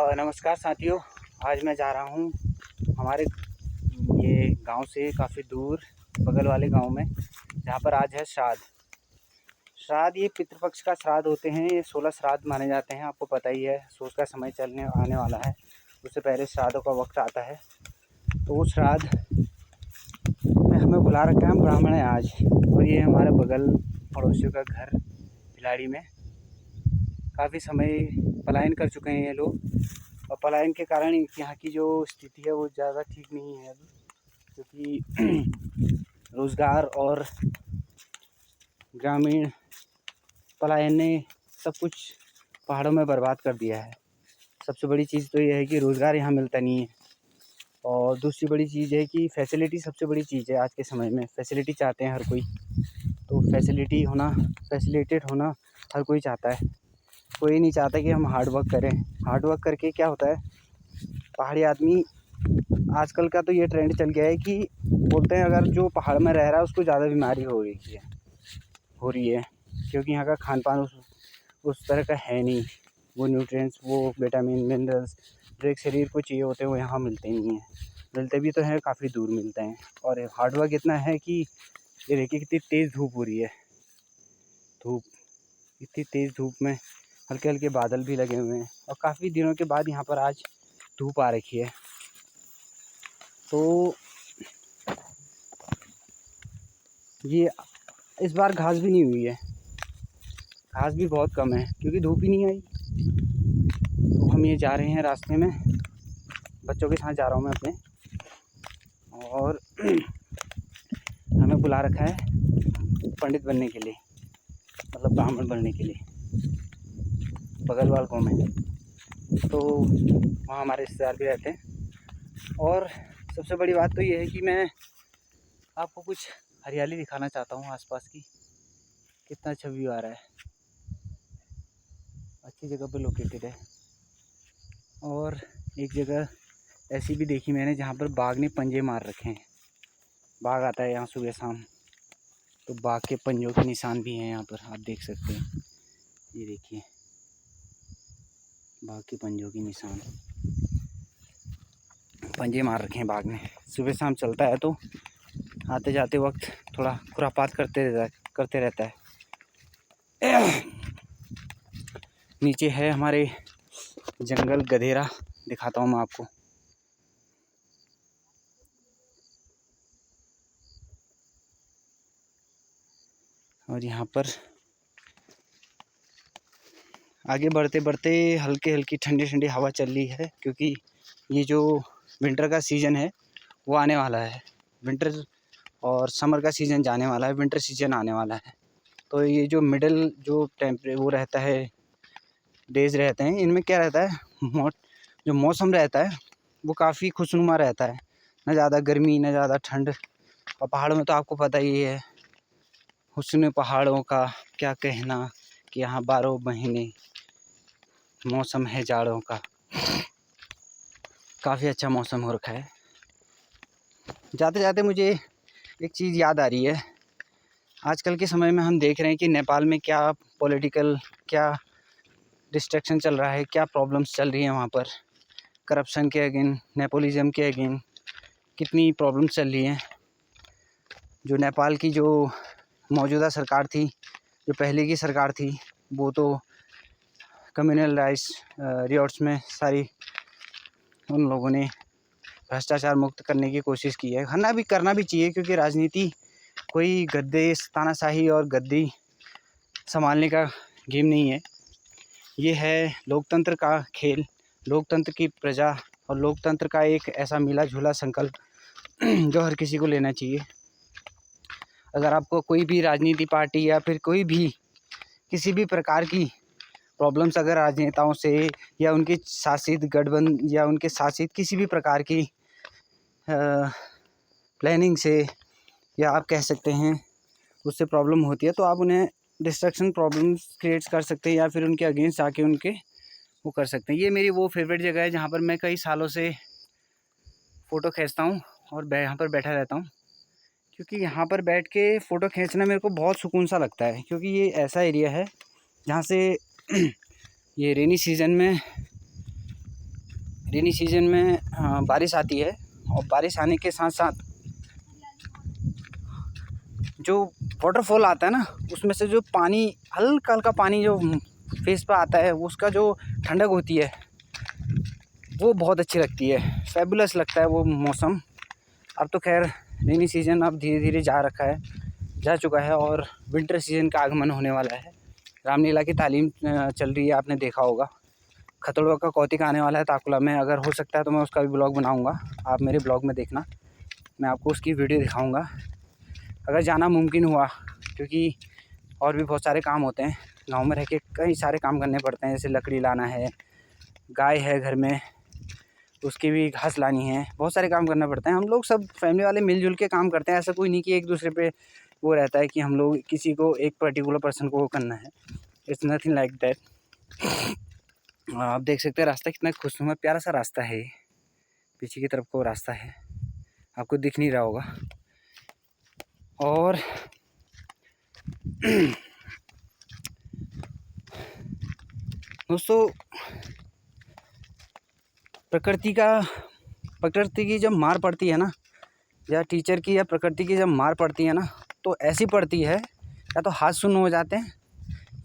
नमस्कार साथियों। आज मैं जा रहा हूँ हमारे ये गांव से काफ़ी दूर बगल वाले गांव में, जहाँ पर आज है श्राद्ध। श्राद्ध ये पितृपक्ष का श्राद्ध होते हैं। ये 16 श्राद्ध माने जाते हैं, आपको पता ही है। सोच का समय चलने आने वाला है, उससे पहले श्राद्धों का वक्त आता है। तो वो श्राद्ध में हमें बुला रखा है, हम ब्राह्मण हैं आज। और ये हमारे बगल पड़ोसियों का घर भिलाड़ी में। काफ़ी समय पलायन कर चुके हैं ये लोग, और पलायन के कारण यहाँ की जो स्थिति है वो ज़्यादा ठीक नहीं है अभी, क्योंकि रोज़गार और ग्रामीण पलायन ने सब कुछ पहाड़ों में बर्बाद कर दिया है। सबसे बड़ी चीज़ तो ये है कि रोज़गार यहाँ मिलता नहीं है, और दूसरी बड़ी चीज़ है कि फैसिलिटी सबसे बड़ी चीज़ है। आज के समय में फैसिलिटी चाहते हैं हर कोई, तो फैसिलिटेड होना हर कोई चाहता है। कोई नहीं चाहता कि हम हार्ड वर्क करें। हार्ड वर्क करके क्या होता है, पहाड़ी आदमी आजकल का तो ये ट्रेंड चल गया है कि बोलते हैं अगर जो पहाड़ में रह रहा है उसको ज़्यादा बीमारी हो रही है, क्योंकि यहाँ का खान पान उस तरह का है नहीं। वो न्यूट्रिएंट्स, वो विटामिन, मिनरल्स जो एक शरीर को चाहिए होते हैं वो यहाँ मिलते नहीं हैं। मिलते भी तो हैं, काफ़ी दूर मिलते हैं। और हार्ड वर्क इतना है कि ये देखिए कितनी तेज़ धूप हो रही है। इतनी तेज़ धूप में हल्के हल्के बादल भी लगे हुए हैं, और काफ़ी दिनों के बाद यहाँ पर आज धूप आ रखी है। तो ये इस बार घास भी नहीं हुई है, घास भी बहुत कम है क्योंकि धूप ही नहीं आई। तो हम ये जा रहे हैं रास्ते में, बच्चों के साथ जा रहा हूँ मैं अपने, और हमें बुला रखा है पंडित बनने के लिए, मतलब ब्राह्मण बनने के लिए, बगल वाल गाँव में। तो वहाँ हमारे रिश्तेदार भी रहते हैं। और सबसे बड़ी बात तो ये है कि मैं आपको कुछ हरियाली दिखाना चाहता हूँ आसपास की। कितना अच्छा व्यू आ रहा है, अच्छी जगह पे लोकेटेड है। और एक जगह ऐसी भी देखी मैंने जहाँ पर बाघ ने पंजे मार रखे हैं। बाघ आता है यहाँ सुबह शाम, तो बाघ के पंजों के निशान भी हैं यहाँ पर, आप देख सकते हैं। ये देखिए बाघ के पंजों के निशान, पंजे मार रखे हैं बाघ ने। सुबह शाम चलता है तो आते जाते वक्त थोड़ा खुरापात करते रहता है। नीचे है हमारे जंगल गधेरा, दिखाता हूँ मैं आपको। और यहाँ पर आगे बढ़ते बढ़ते हल्की हल्की ठंडी ठंडी हवा चल रही है, क्योंकि ये जो विंटर का सीज़न है वो आने वाला है। विंटर और समर का सीज़न जाने वाला है, विंटर सीज़न आने वाला है। तो ये जो मिडल जो वो रहता है, डेज रहते हैं, इनमें क्या रहता है, जो मौसम रहता है वो काफ़ी खुशनुमा रहता है। ना ज़्यादा गर्मी ना ज़्यादा ठंड। और पहाड़ों में तो आपको पता ही है, हुस्न पहाड़ों का क्या कहना कि यहाँ 12 महीने मौसम है जाड़ों का। काफ़ी अच्छा मौसम हो रखा है। जाते जाते मुझे एक चीज़ याद आ रही है। आजकल के समय में हम देख रहे हैं कि नेपाल में क्या पॉलिटिकल, क्या डिस्ट्रक्शन चल रहा है, क्या प्रॉब्लम्स चल रही हैं वहाँ पर। करप्शन के अगेन, नेपोलिज्म के अगेन कितनी प्रॉब्लम्स चल रही हैं। जो नेपाल की जो मौजूदा सरकार थी, जो पहले की सरकार थी, वो तो कम्युनल राइट्स रियॉर्ड्स में सारी उन लोगों ने भ्रष्टाचार मुक्त करने की कोशिश की है। करना भी चाहिए, क्योंकि राजनीति कोई गद्दे, तानाशाही और गद्दी संभालने का गेम नहीं है। ये है लोकतंत्र का खेल, लोकतंत्र की प्रजा, और लोकतंत्र का एक ऐसा मिला जुला संकल्प जो हर किसी को लेना चाहिए। अगर आपको कोई भी राजनीति पार्टी या फिर कोई भी किसी भी प्रकार की प्रॉब्लम्स अगर राजनेताओं से या उनके शासित गठबंधन या उनके शासित किसी भी प्रकार की प्लानिंग से, या आप कह सकते हैं उससे प्रॉब्लम होती है, तो आप उन्हें डिस्ट्रक्शन प्रॉब्लम्स क्रिएट कर सकते हैं, या फिर उनके अगेंस्ट आके उनके वो कर सकते हैं। ये मेरी वो फेवरेट जगह है जहाँ पर मैं कई सालों से फ़ोटो खींचता हूँ और यहाँ पर बैठा रहता हूँ, क्योंकि यहाँ पर बैठ के फ़ोटो खींचना मेरे को बहुत सुकून सा लगता है। क्योंकि ये ऐसा एरिया है जहाँ से ये रेनी सीज़न में रेनी सीजन में बारिश आती है और बारिश आने के साथ साथ जो वाटरफॉल आता है ना, उसमें से जो पानी हल्का हल्का पानी जो फेस पर आता है, उसका जो ठंडक होती है वो बहुत अच्छी लगती है। फैबुलस लगता है वो मौसम। अब तो खैर रेनी सीजन अब धीरे धीरे जा चुका है और विंटर सीजन का आगमन होने वाला है। रामलीला की तालीम चल रही है, आपने देखा होगा। खतड़ों का कौतिक आने वाला है ताकुला में, अगर हो सकता है तो मैं उसका भी ब्लॉग बनाऊंगा, आप मेरे ब्लॉग में देखना, मैं आपको उसकी वीडियो दिखाऊंगा अगर जाना मुमकिन हुआ, क्योंकि और भी बहुत सारे काम होते हैं। गांव में रह के कई सारे काम करने पड़ते हैं, जैसे लकड़ी लाना है, गाय है घर में उसकी भी घास लानी है, बहुत सारे काम करना पड़ता है। हम लोग सब फैमिली वाले मिलजुल के काम करते हैं, ऐसा कोई नहीं कि एक दूसरे पे वो रहता है कि हम लोग किसी को एक पर्टिकुलर पर्सन को वो करना है। It's nothing like that. आप देख सकते हैं रास्ता कितना खुशनुमा प्यारा सा रास्ता है। पीछे की तरफ को रास्ता है, आपको दिख नहीं रहा होगा। और दोस्तों, प्रकृति की जब मार पड़ती है ना, या टीचर की या प्रकृति की जब मार पड़ती है ना, तो ऐसी पड़ती है या तो हाथ सुन्न हो जाते हैं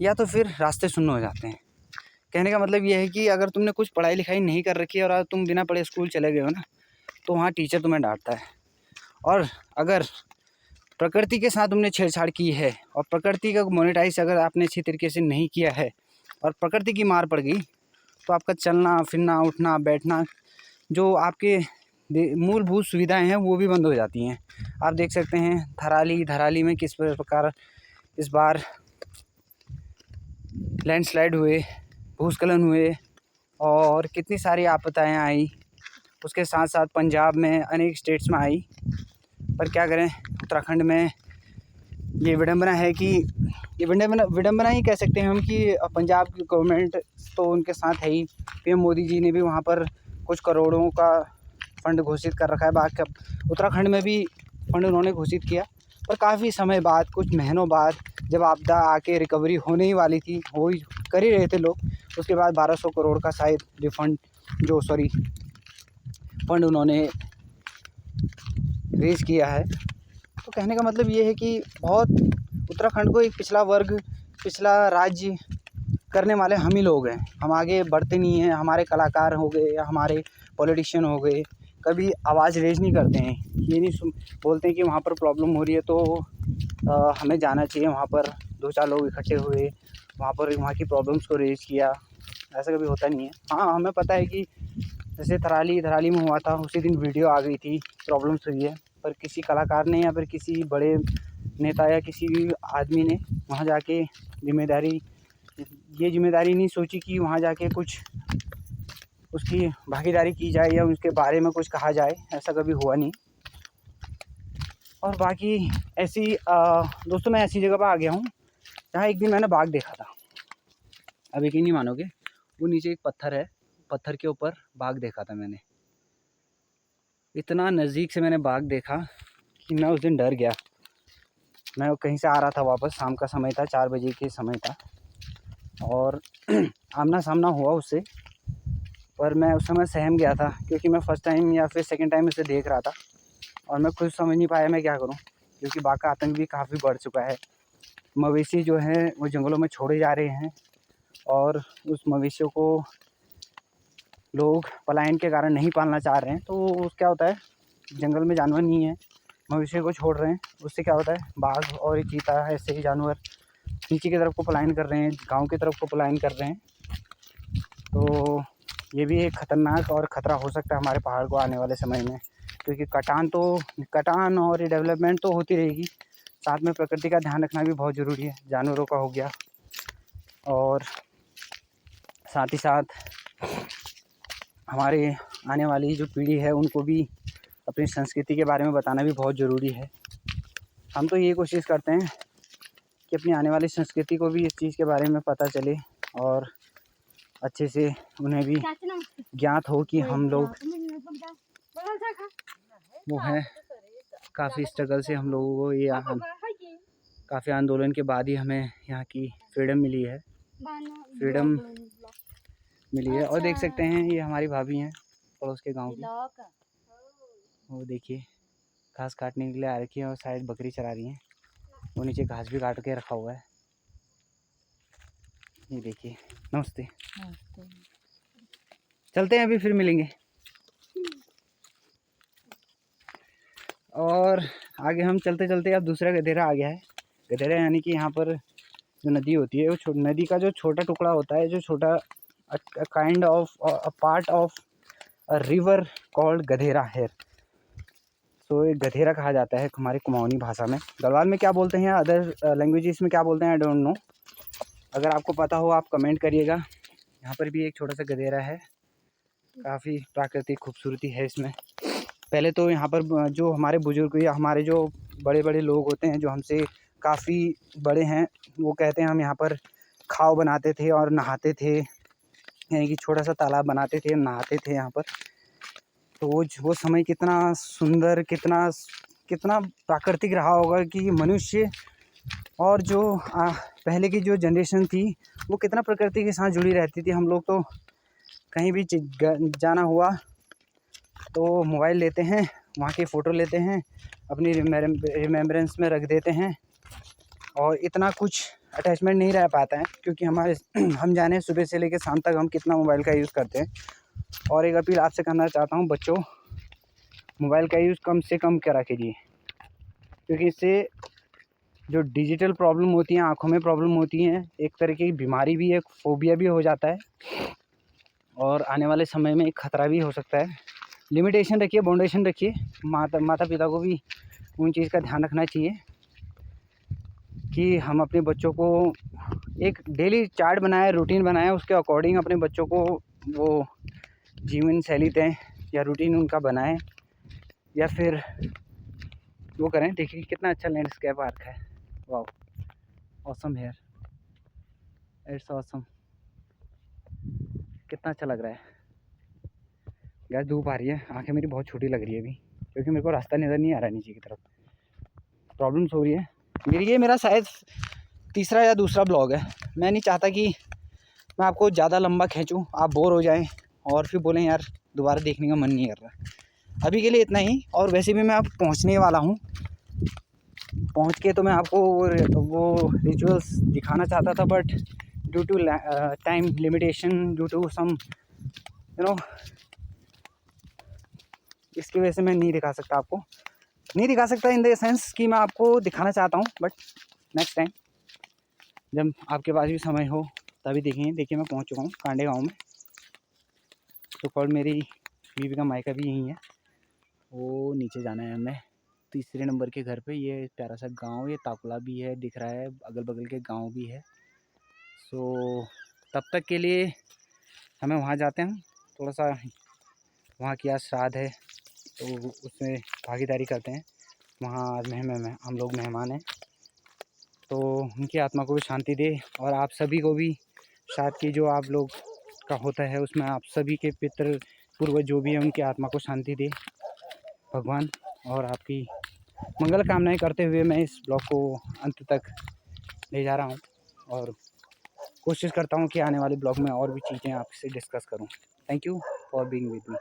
या तो फिर रास्ते सुन्न हो जाते हैं। कहने का मतलब ये है कि अगर तुमने कुछ पढ़ाई लिखाई नहीं कर रखी है और आज तुम बिना पढ़े स्कूल चले गए हो ना, तो वहाँ टीचर तुम्हें डांटता है। और अगर प्रकृति के साथ तुमने छेड़छाड़ की है और प्रकृति का मोनेटाइज अगर आपने अच्छी तरीके से नहीं किया है और प्रकृति की मार पड़ गई, तो आपका चलना फिरना उठना बैठना जो आपके मूलभूत सुविधाएं हैं वो भी बंद हो जाती हैं। आप देख सकते हैं धराली में किस प्रकार इस बार लैंडस्लाइड हुए, भूस्खलन हुए और कितनी सारी आपदाएं आई। उसके साथ साथ पंजाब में अनेक स्टेट्स में आई। पर क्या करें, उत्तराखंड में ये विडंबना है कि ये विडंबना ही कह सकते हैं हम कि पंजाब की गवर्नमेंट तो उनके साथ है ही। पीएम मोदी जी ने भी वहाँ पर कुछ करोड़ों का फंड घोषित कर रखा है। बाकी उत्तराखंड में भी फंड उन्होंने घोषित किया, पर काफ़ी समय बाद, कुछ महीनों बाद, जब आपदा आके रिकवरी होने ही वाली थी, हो ही कर ही रहे थे लोग, उसके बाद 1200 करोड़ का शायद फंड उन्होंने रेज किया है। तो कहने का मतलब ये है कि बहुत उत्तराखंड को एक पिछला राज्य करने वाले हम ही लोग हैं। हम आगे बढ़ते नहीं हैं। हमारे कलाकार हो गए या हमारे पॉलिटिशियन हो गए, कभी आवाज़ रेज नहीं करते हैं। ये नहीं बोलते हैं कि वहाँ पर प्रॉब्लम हो रही है तो हमें जाना चाहिए, वहाँ पर 2-4 लोग इकट्ठे हुए, वहाँ की प्रॉब्लम्स को रेज किया। ऐसा कभी होता नहीं है। हाँ, हमें पता है कि जैसे थराली में हुआ था, उसी दिन वीडियो आ गई थी, प्रॉब्लम्स हुई है, पर किसी कलाकार ने या फिर किसी बड़े नेता या किसी भी आदमी ने वहाँ जाके जिम्मेदारी नहीं सोची कि वहाँ जाके कुछ उसकी भागीदारी की जाए या उसके बारे में कुछ कहा जाए। ऐसा कभी हुआ नहीं। और बाकी ऐसी दोस्तों, मैं ऐसी जगह पर आ गया हूँ जहाँ एक दिन मैंने बाघ देखा था। अब यकीन नहीं मानोगे, वो नीचे एक पत्थर है, पत्थर के ऊपर बाघ देखा था मैंने। इतना नज़दीक से मैंने बाघ देखा कि मैं उस दिन डर गया। मैं कहीं से आ रहा था वापस, शाम का समय था, 4 बजे के समय था, और आमना सामना हुआ उससे। पर मैं उस समय सहम गया था, क्योंकि मैं फर्स्ट टाइम या फिर सेकंड टाइम उसे देख रहा था और मैं खुद समझ नहीं पाया मैं क्या करूं, क्योंकि बाघ का आतंक भी काफ़ी बढ़ चुका है। मवेशी जो हैं वो जंगलों में छोड़े जा रहे हैं और उस मवेशियों को लोग पलायन के कारण नहीं पालना चाह रहे हैं। तो क्या होता है, जंगल में जानवर नहीं है, मवेशियों को छोड़ रहे हैं, उससे क्या होता है, बाघ और चीता ऐसे ही जानवर नीचे की तरफ को पलायन कर रहे हैं, गांव की तरफ को पलायन कर रहे हैं। तो ये भी एक ख़तरनाक और ख़तरा हो सकता है हमारे पहाड़ को आने वाले समय में, क्योंकि कटान और डेवलपमेंट तो होती रहेगी, साथ में प्रकृति का ध्यान रखना भी बहुत ज़रूरी है। जानवरों का हो गया, और साथ ही साथ हमारे आने वाली जो पीढ़ी है उनको भी अपनी संस्कृति के बारे में बताना भी बहुत ज़रूरी है। हम तो ये कोशिश करते हैं कि अपनी आने वाली संस्कृति को भी इस चीज़ के बारे में पता चले और अच्छे से उन्हें भी ज्ञात हो कि हम लोग वो है। काफ़ी स्ट्रगल से हम लोगों को काफ़ी आंदोलन के बाद ही हमें यहाँ की फ्रीडम मिली है। और देख सकते हैं ये हमारी भाभी हैं, पड़ोस के गांव की। वो देखिए घास काटने के लिए आ रखी है और शायद बकरी चरा रही हैं। वो नीचे घास भी काट के रखा हुआ है। ये देखिए। नमस्ते। चलते हैं, अभी फिर मिलेंगे। और आगे हम चलते चलते अब दूसरा गधेरा आ गया है। गधेरा यानी कि यहाँ पर जो नदी होती है, वो नदी का जो छोटा टुकड़ा होता है, जो छोटा kind of a part of a river called गधेरा है। सो ये गधेरा कहा जाता है हमारे कुमाऊनी भाषा में। गढ़वाल में क्या बोलते हैं, अदर लैंग्वेजेस में क्या बोलते हैं, आई डोंट नो। अगर आपको पता हो आप कमेंट करिएगा। यहाँ पर भी एक छोटा सा गधेरा है, काफ़ी प्राकृतिक खूबसूरती है इसमें। पहले तो यहाँ पर जो हमारे बुजुर्ग या हमारे जो बड़े बड़े लोग होते हैं, जो हमसे काफ़ी बड़े हैं, वो कहते हैं हम यहाँ पर खाव बनाते थे और नहाते थे, यानी कि छोटा सा तालाब बनाते थे, नहाते थे यहाँ पर। तो वो समय कितना सुंदर, कितना प्राकृतिक रहा होगा कि मनुष्य और जो पहले की जो जनरेशन थी, वो कितना प्रकृति के साथ जुड़ी रहती थी। हम लोग तो कहीं भी जाना हुआ तो मोबाइल लेते हैं, वहाँ की फ़ोटो लेते हैं, अपनी रिमेम्बरेंस में रख देते हैं, और इतना कुछ अटैचमेंट नहीं रह पाता है, क्योंकि हमारे हम जाने सुबह से लेकर शाम तक हम कितना मोबाइल का यूज़ करते हैं। और एक अपील आपसे करना चाहता हूँ, बच्चों, मोबाइल का यूज़ कम से कम करा कीजिए, क्योंकि इससे जो डिजिटल प्रॉब्लम होती हैं, आँखों में प्रॉब्लम होती हैं, एक तरीके की बीमारी भी है, फोबिया भी हो जाता है, और आने वाले समय में एक ख़तरा भी हो सकता है। लिमिटेशन रखिए, बाउंडेशन रखिए। माता पिता को भी उन चीज़ का ध्यान रखना चाहिए कि हम अपने बच्चों को एक डेली चार्ट बनाएं, रूटीन बनाएं, उसके अकॉर्डिंग अपने बच्चों को वो जीवन शैली दें या रूटीन उनका बनाएं, या फिर वो करें। देखिए कितना अच्छा लैंडस्केप आर्क है, वाह, ऑसम हेयर, इट्स ऑसम, कितना अच्छा लग रहा है। यार धूप आ रही है, आंखें मेरी बहुत छोटी लग रही है अभी, क्योंकि मेरे को रास्ता नज़र नहीं आ रहा नीचे की तरफ, प्रॉब्लम्स हो रही है मेरी। ये मेरा शायद तीसरा या दूसरा ब्लॉग है। मैं नहीं चाहता कि मैं आपको ज़्यादा लंबा खींचूँ, आप बोर हो जाएं और फिर बोलें यार दोबारा देखने का मन नहीं कर रहा। अभी के लिए इतना ही। और वैसे भी मैं अब पहुंचने वाला हूं, पहुंच के तो मैं आपको वो रिचुअल्स दिखाना चाहता था, but due to time limitation, due to some इसकी वजह से मैं नहीं दिखा सकता आपको, नहीं दिखा सकता इन द सेंस कि मैं आपको दिखाना चाहता हूँ, बट नेक्स्ट टाइम जब आपके पास भी समय हो तभी देखेंगे। देखिए मैं पहुँच चुका हूँ कांडे गाँव में। तो कॉल मेरी बीवी का मायका भी यहीं है, वो नीचे जाना है हमें तीसरे नंबर के घर पे। ये प्यारा सा गांव, ये ताकुला भी है दिख रहा है, अगल बगल के गांव भी है। सो तब तक के लिए हमें वहाँ जाते हैं, थोड़ा सा वहाँ की आज श्राद्ध है तो उसमें भागीदारी करते हैं। वहाँ आज हम लोग मेहमान हैं, तो उनकी आत्मा को भी शांति दे, और आप सभी को भी श्राद्ध की जो आप लोग का होता है उसमें आप सभी के पितृ पूर्वज जो भी हैं उनकी आत्मा को शांति दे भगवान। और आपकी मंगल कामनाएं करते हुए मैं इस ब्लॉग को अंत तक ले जा रहा हूं, और कोशिश करता हूं कि आने वाले ब्लॉग में और भी चीज़ें आपसे डिस्कस करूं। Thank you for being with me.